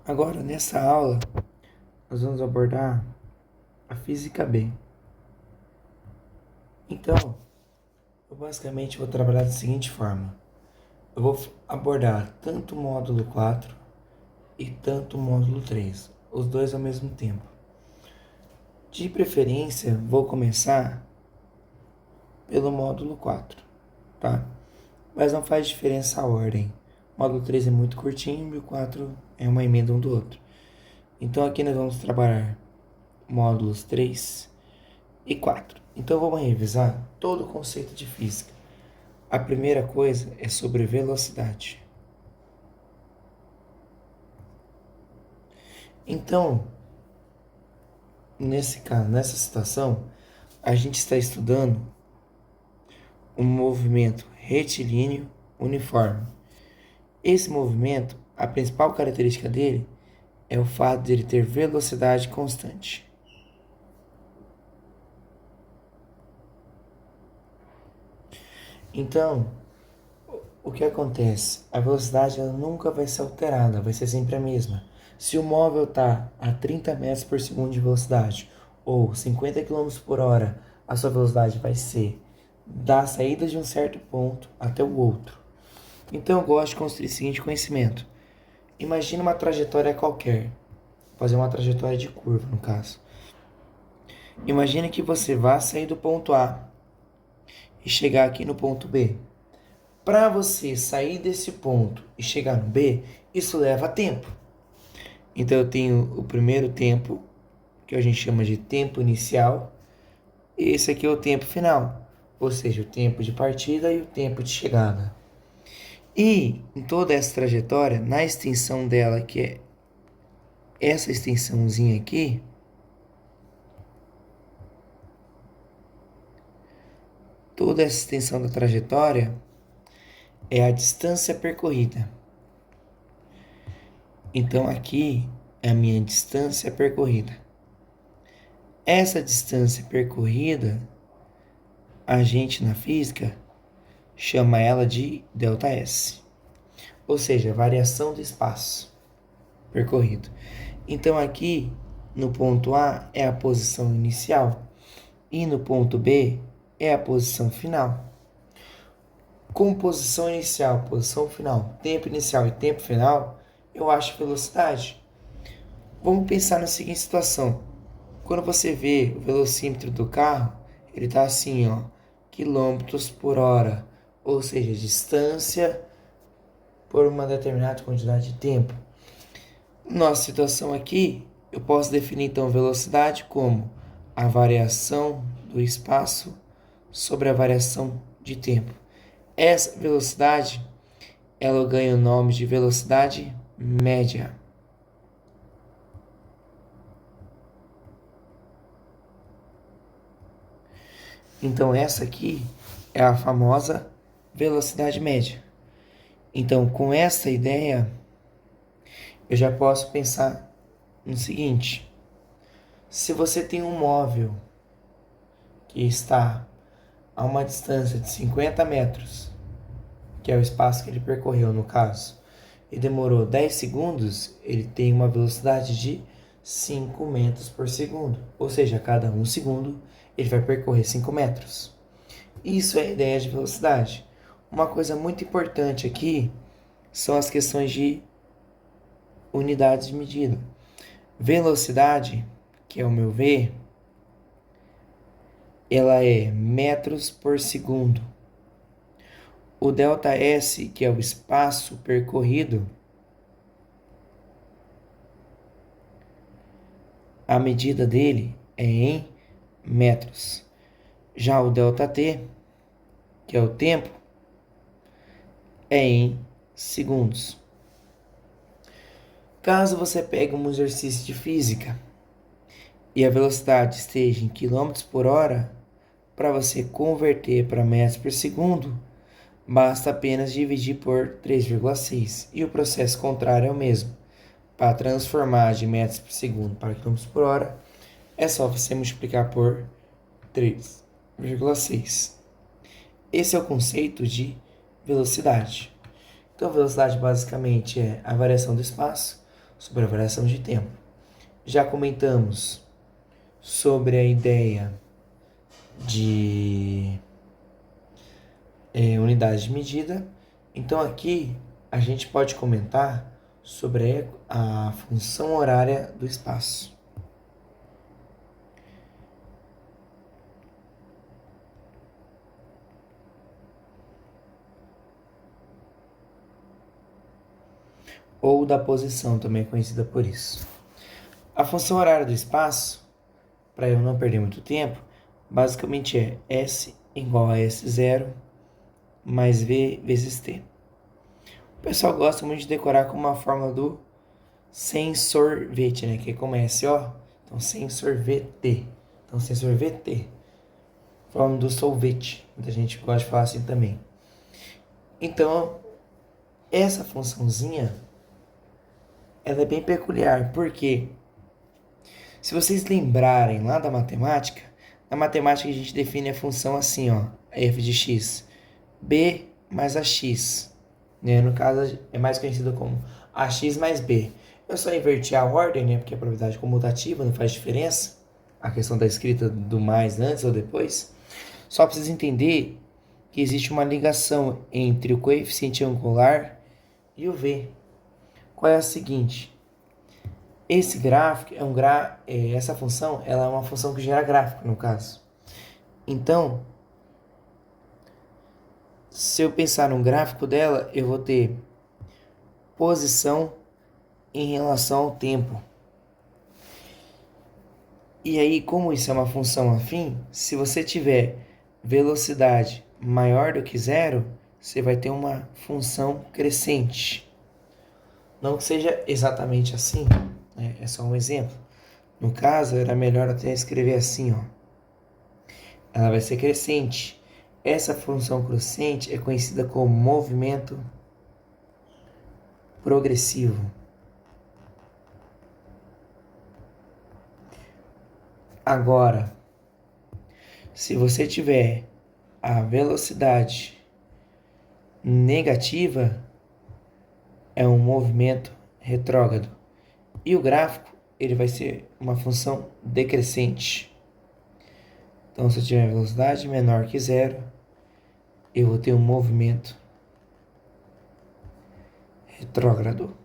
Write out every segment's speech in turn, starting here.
Agora, nessa aula, nós vamos abordar a física B. Então, eu basicamente vou trabalhar da seguinte forma. Eu vou abordar tanto o módulo 4 e tanto o módulo 3, os dois ao mesmo tempo. De preferência, vou começar pelo módulo 4, tá? Mas não faz diferença a ordem. O módulo 3 é muito curtinho e o 4 é uma emenda um do outro. Então aqui nós vamos trabalhar módulos 3 e 4. Então vamos revisar todo o conceito de física. A primeira coisa é sobre velocidade. Então, nesse caso, nessa situação, a gente está estudando um movimento retilíneo uniforme. Esse movimento, a principal característica dele é o fato de ele ter velocidade constante. Então, o que acontece? A velocidade ela nunca vai ser alterada, vai ser sempre a mesma. Se o móvel está a 30 metros por segundo de velocidade ou 50 km por hora, a sua velocidade vai ser da saída de um certo ponto até o outro. Então eu gosto de construir o seguinte conhecimento. Imagina uma trajetória qualquer. Vou fazer uma trajetória de curva, no caso. Imagine que você vá sair do ponto A e chegar aqui no ponto B. Para você sair desse ponto e chegar no B, isso leva tempo. Então eu tenho o primeiro tempo, que a gente chama de tempo inicial, e esse aqui é o tempo final, ou seja, o tempo de partida e o tempo de chegada. E em toda essa trajetória, na extensão dela, que é essa extensãozinha aqui, toda essa extensão da trajetória é a distância percorrida. Então aqui é a minha distância percorrida. Essa distância percorrida, a gente na física chama ela de ΔS, ou seja, variação do espaço percorrido. Então aqui no ponto A é a posição inicial e no ponto B é a posição final. Com posição inicial, posição final, tempo inicial e tempo final, eu acho velocidade. Vamos pensar na seguinte situação. Quando você vê o velocímetro do carro, ele está assim, ó, quilômetros por hora, ou seja, distância por uma determinada quantidade de tempo. Nossa situação aqui, eu posso definir então velocidade como a variação do espaço sobre a variação de tempo. Essa velocidade, ela ganha o nome de velocidade média. Então essa aqui é a famosa velocidade média. Então, com essa ideia, eu já posso pensar no seguinte: se você tem um móvel que está a uma distância de 50 metros, que é o espaço que ele percorreu no caso, e demorou 10 segundos, ele tem uma velocidade de 5 metros por segundo. Ou seja, a cada 1 segundo ele vai percorrer 5 metros. Isso é a ideia de velocidade. Uma coisa muito importante aqui são as questões de unidades de medida. Velocidade, que é o meu V, ela é metros por segundo. O ΔS, que é o espaço percorrido, a medida dele é em metros. Já o ΔT, que é o tempo, é em segundos. Caso você pegue um exercício de física e a velocidade esteja em quilômetros por hora, para você converter para metros por segundo, basta apenas dividir por 3,6. E o processo contrário é o mesmo. Para transformar de metros por segundo para quilômetros por hora, é só você multiplicar por 3,6. Esse é o conceito de velocidade. Então, velocidade basicamente é a variação do espaço sobre a variação de tempo. Já comentamos sobre a ideia de unidade de medida. Então aqui a gente pode comentar sobre a função horária do espaço. Ou da posição, também é conhecida por isso. A função horária do espaço, para eu não perder muito tempo, basicamente é S igual a S0 mais V vezes T. O pessoal gosta muito de decorar com uma fórmula do sem sorvete, né? Que é como é SO, então sem sorvete. Então sem sorvete, fórmula do sorvete. Muita gente gosta de falar assim também. Então, essa funçãozinha, ela é bem peculiar, porque se vocês lembrarem lá da matemática, na matemática a gente define a função assim, ó, f de x, b mais ax, né? No caso é mais conhecido como ax mais b. Eu só inverti a ordem, né? Porque a propriedade comutativa não faz diferença, a questão da escrita do mais antes ou depois. Só precisa entender que existe uma ligação entre o coeficiente angular e o v. Qual é a seguinte? Esse gráfico essa função, ela é uma função que gera gráfico, no caso. Então, se eu pensar num gráfico dela, eu vou ter posição em relação ao tempo. E aí, como isso é uma função afim, se você tiver velocidade maior do que zero, você vai ter uma função crescente. Não que seja exatamente assim, né? É só um exemplo. No caso, era melhor até escrever assim, ó. Ela vai ser crescente. Essa função crescente é conhecida como movimento progressivo. Agora, se você tiver a velocidade negativa, é um movimento retrógrado. E o gráfico, ele vai ser uma função decrescente. Então, se eu tiver velocidade menor que zero, eu vou ter um movimento retrógrado.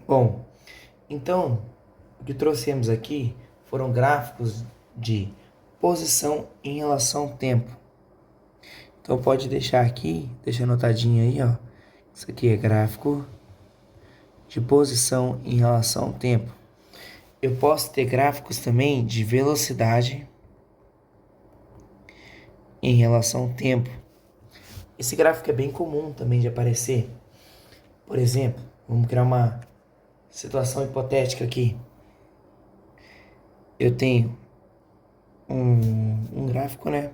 Bom, então, o que trouxemos aqui foram gráficos de posição em relação ao tempo. Então, pode deixar aqui, deixa anotadinho aí, ó. Isso aqui é gráfico de posição em relação ao tempo. Eu posso ter gráficos também de velocidade em relação ao tempo. Esse gráfico é bem comum também de aparecer. Por exemplo, vamos criar uma situação hipotética aqui. Eu tenho um gráfico, né?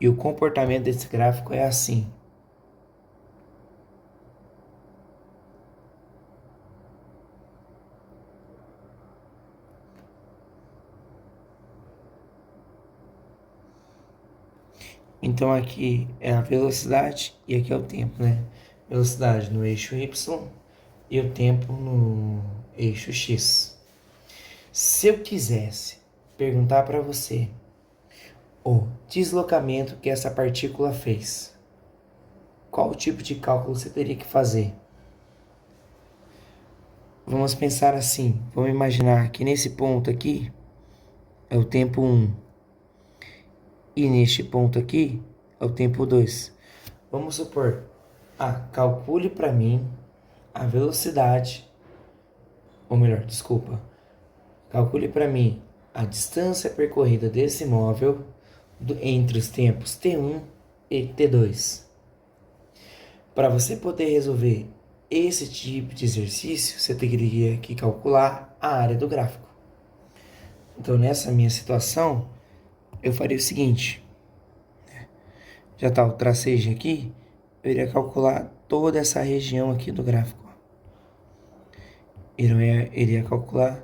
E o comportamento desse gráfico é assim. Então aqui é a velocidade e aqui é o tempo, né? Velocidade no eixo Y e o tempo no eixo X. Se eu quisesse perguntar para você o deslocamento que essa partícula fez, qual tipo de cálculo você teria que fazer? Vamos pensar assim, vamos imaginar que nesse ponto aqui é o tempo 1 e neste ponto aqui é o tempo 2. Vamos supor, calcule para mim a velocidade, ou melhor, desculpa, calcule para mim a distância percorrida desse móvel entre os tempos T1 e T2. Para você poder resolver esse tipo de exercício, você teria que calcular a área do gráfico. Então, nessa minha situação, eu faria o seguinte. Já está o tracejo aqui, eu iria calcular toda essa região aqui do gráfico. Eu iria calcular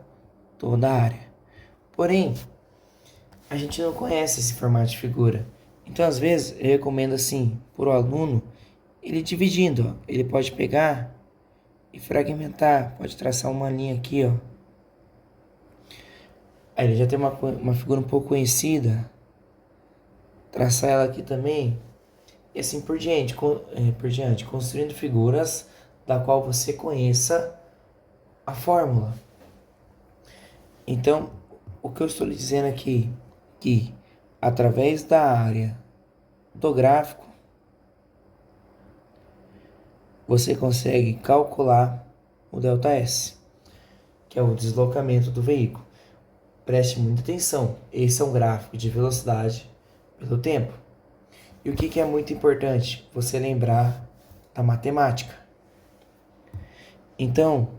toda a área. Porém, a gente não conhece esse formato de figura. Então, às vezes, eu recomendo assim, para o aluno, ele dividindo, ó. Ele pode pegar e fragmentar, pode traçar uma linha aqui, ó. Aí ele já tem uma figura um pouco conhecida, traçar ela aqui também, e assim por diante, construindo figuras da qual você conheça a fórmula. Então, o que eu estou lhe dizendo aqui, que através da área do gráfico, você consegue calcular o ΔS, que é o deslocamento do veículo. Preste muita atenção, esse é um gráfico de velocidade pelo tempo. E o que é muito importante? Você lembrar da matemática. Então,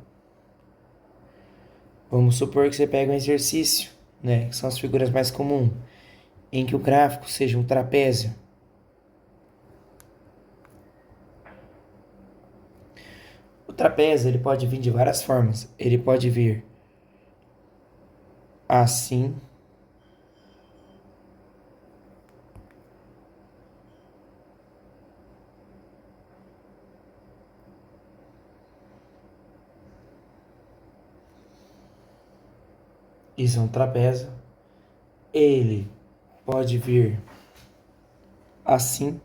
vamos supor que você pega um exercício, né, que são as figuras mais comuns, em que o gráfico seja um trapézio. O trapézio ele pode vir de várias formas. Ele pode vir assim, isso é um trapézio. Ele pode vir assim,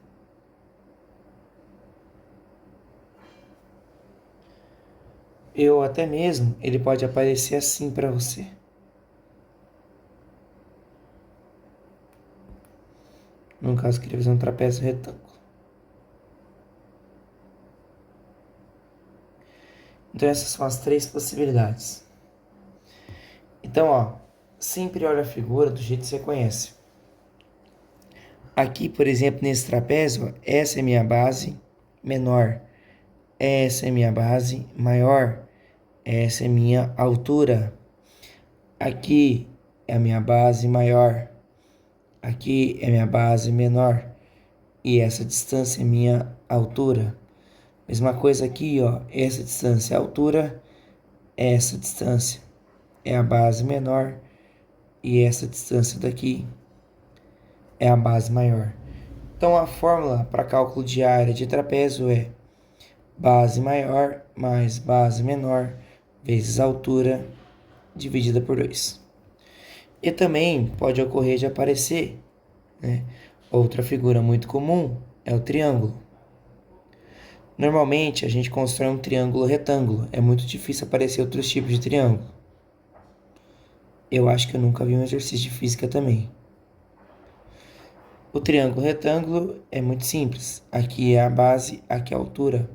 ou até mesmo ele pode aparecer assim para você. No caso, eu queria fazer um trapézio retângulo. Então, essas são as três possibilidades. Então, ó, sempre olha a figura do jeito que você conhece. Aqui, por exemplo, nesse trapézio, essa é minha base menor, essa é minha base maior, essa é minha altura. Aqui é a minha base maior, aqui é minha base menor e essa distância é minha altura. Mesma coisa aqui, ó, essa distância é a altura, essa distância é a base menor e essa distância daqui é a base maior. Então a fórmula para cálculo de área de trapézio é base maior mais base menor vezes altura dividida por 2. E também pode ocorrer de aparecer, né? Outra figura muito comum é o triângulo. Normalmente a gente constrói um triângulo retângulo. É muito difícil aparecer outros tipos de triângulo. Eu acho que eu nunca vi um exercício de física também. O triângulo retângulo é muito simples. Aqui é a base, aqui é a altura.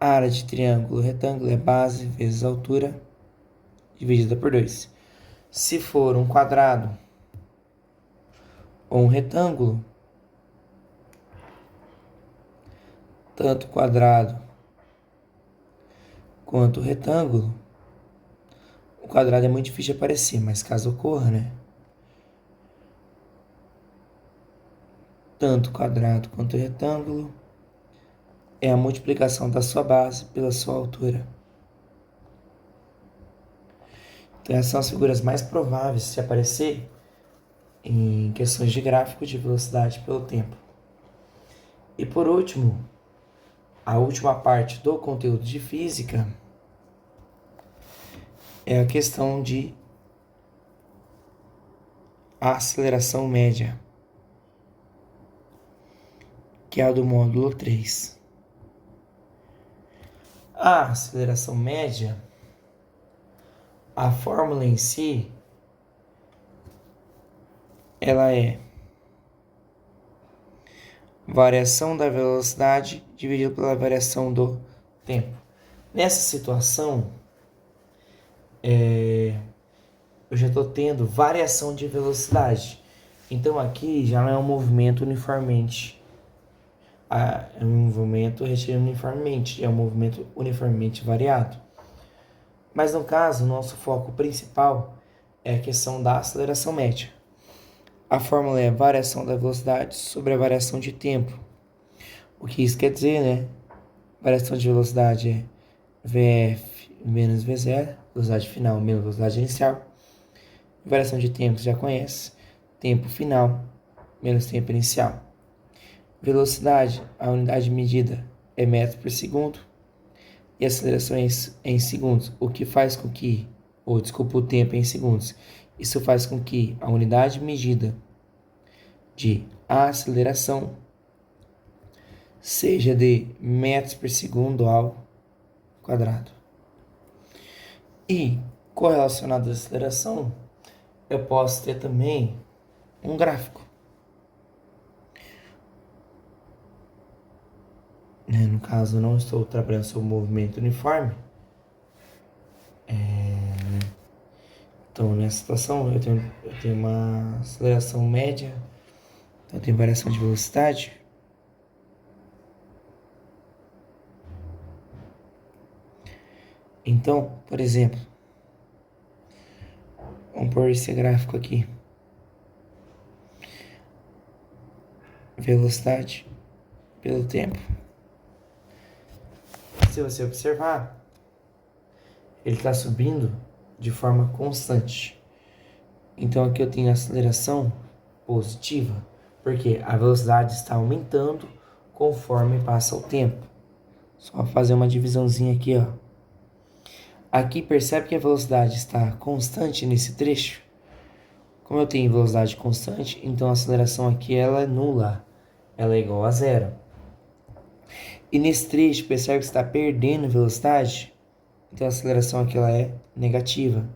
A área de triângulo retângulo é base vezes altura dividida por 2. Se for um quadrado ou um retângulo, tanto quadrado quanto retângulo, o quadrado é muito difícil de aparecer, mas caso ocorra, né? Tanto quadrado quanto retângulo é a multiplicação da sua base pela sua altura. Então essas são as figuras mais prováveis de se aparecer em questões de gráfico de velocidade pelo tempo. E por último, a última parte do conteúdo de física é a questão de aceleração média, que é a do módulo 3. A aceleração média, a fórmula em si, ela é variação da velocidade dividido pela variação do tempo. Nessa situação, eu já estou tendo variação de velocidade. Então aqui já não é um movimento uniformemente. É um movimento retilíneo uniformemente. É um movimento uniformemente variado. Mas no caso, o nosso foco principal é a questão da aceleração média. A fórmula é variação da velocidade sobre a variação de tempo. O que isso quer dizer, né? Variação de velocidade é VF menos V0, velocidade final menos velocidade inicial. Variação de tempo, você já conhece. Tempo final menos tempo inicial. Velocidade, a unidade de medida é metros por segundo e aceleração é em segundos, o que faz com que, o tempo é em segundos. Isso faz com que a unidade de medida de aceleração seja de metros por segundo ao quadrado. E correlacionado à aceleração, eu posso ter também um gráfico. No caso, eu não estou trabalhando sobre movimento uniforme. Então, nessa situação, eu tenho uma aceleração média, então eu tenho variação de velocidade. Então, por exemplo, vamos pôr esse gráfico aqui. Velocidade pelo tempo. Se você observar, ele está subindo de forma constante. Então aqui eu tenho aceleração positiva, porque a velocidade está aumentando conforme passa o tempo. Só fazer uma divisãozinha aqui, ó. Aqui percebe que a velocidade está constante nesse trecho. Como eu tenho velocidade constante, então a aceleração aqui ela é nula. Ela é igual a zero. E nesse trecho, percebe que está perdendo velocidade? Então a aceleração aqui ela é negativa.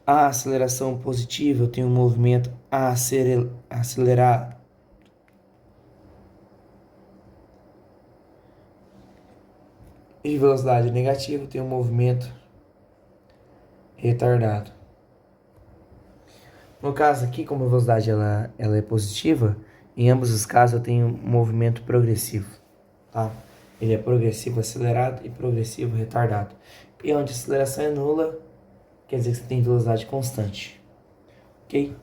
A aceleração positiva, eu tenho um movimento acelerado. E velocidade negativa, eu tenho um movimento retardado. No caso aqui, como a velocidade ela é positiva, em ambos os casos eu tenho um movimento progressivo. Tá? Ele é progressivo acelerado e progressivo retardado. E onde a aceleração é nula, quer dizer que você tem velocidade constante. Ok?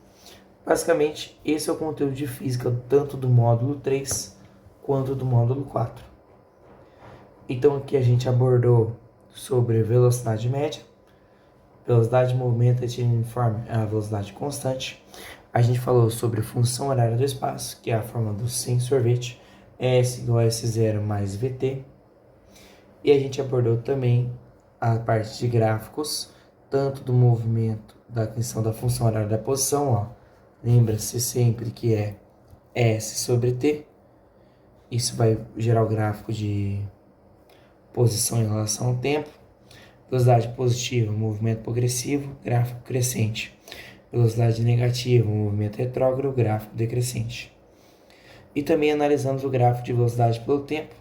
Basicamente, esse é o conteúdo de física, tanto do módulo 3 quanto do módulo 4. Então aqui a gente abordou sobre velocidade média, velocidade de movimento uniforme é a velocidade constante. A gente falou sobre função horária do espaço, que é a forma do sem sorvete, S igual a S0 mais VT. E a gente abordou também a parte de gráficos, tanto do movimento da questão da função horária da posição, ó. Lembra-se sempre que é S sobre T. Isso vai gerar o gráfico de posição em relação ao tempo. Velocidade positiva, movimento progressivo, gráfico crescente. Velocidade negativa, movimento retrógrado, gráfico decrescente. E também analisamos o gráfico de velocidade pelo tempo.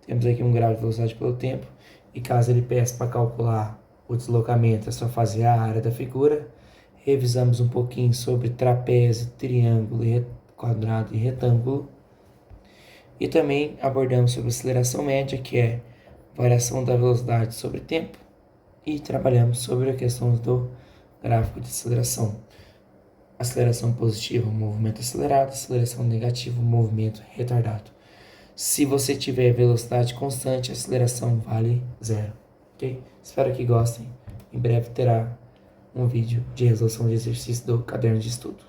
Temos aqui um gráfico de velocidade pelo tempo. E caso ele peça para calcular o deslocamento, é só fazer a área da figura. Revisamos um pouquinho sobre trapézio, triângulo, quadrado e retângulo. E também abordamos sobre aceleração média, que é variação da velocidade sobre tempo. E trabalhamos sobre a questão do gráfico de aceleração. Aceleração positiva, movimento acelerado. Aceleração negativa, movimento retardado. Se você tiver velocidade constante, a aceleração vale zero. Ok? Espero que gostem. Em breve terá um vídeo de resolução de exercício do caderno de estudo.